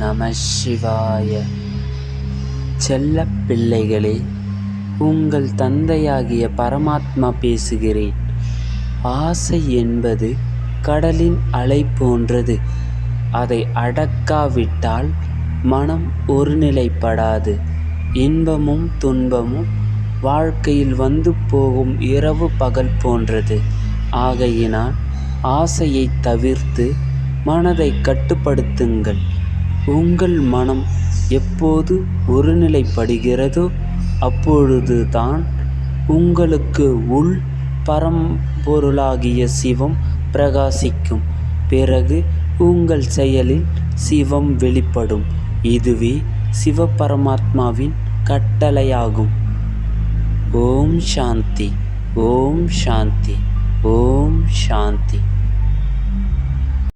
நம சிவாய. செல்ல பிள்ளைகளே, உங்கள் தந்தையாகிய பரமாத்மா பேசுகிறேன். ஆசை என்பது கடலின் அலை போன்றது. அதை அடக்காவிட்டால் மனம் ஒருநிலைப்படாது. இன்பமும் துன்பமும் வாழ்க்கையில் வந்து போகும் இரவு பகல் போன்றது. ஆகையினால் ஆசையை தவிர்த்து மனதை கட்டுப்படுத்துங்கள். உங்கள் மனம் எப்போது ஒருநிலைப்படுகிறதோ அப்பொழுதுதான் உங்களுக்கு உள் பரம்பொருளாகிய சிவம் பிரகாசிக்கும். பிறகு உங்கள் செயலில் சிவம் வெளிப்படும். இதுவே சிவபரமாத்மாவின் கட்டளையாகும். ஓம் சாந்தி, ஓம் சாந்தி, ஓம் சாந்தி.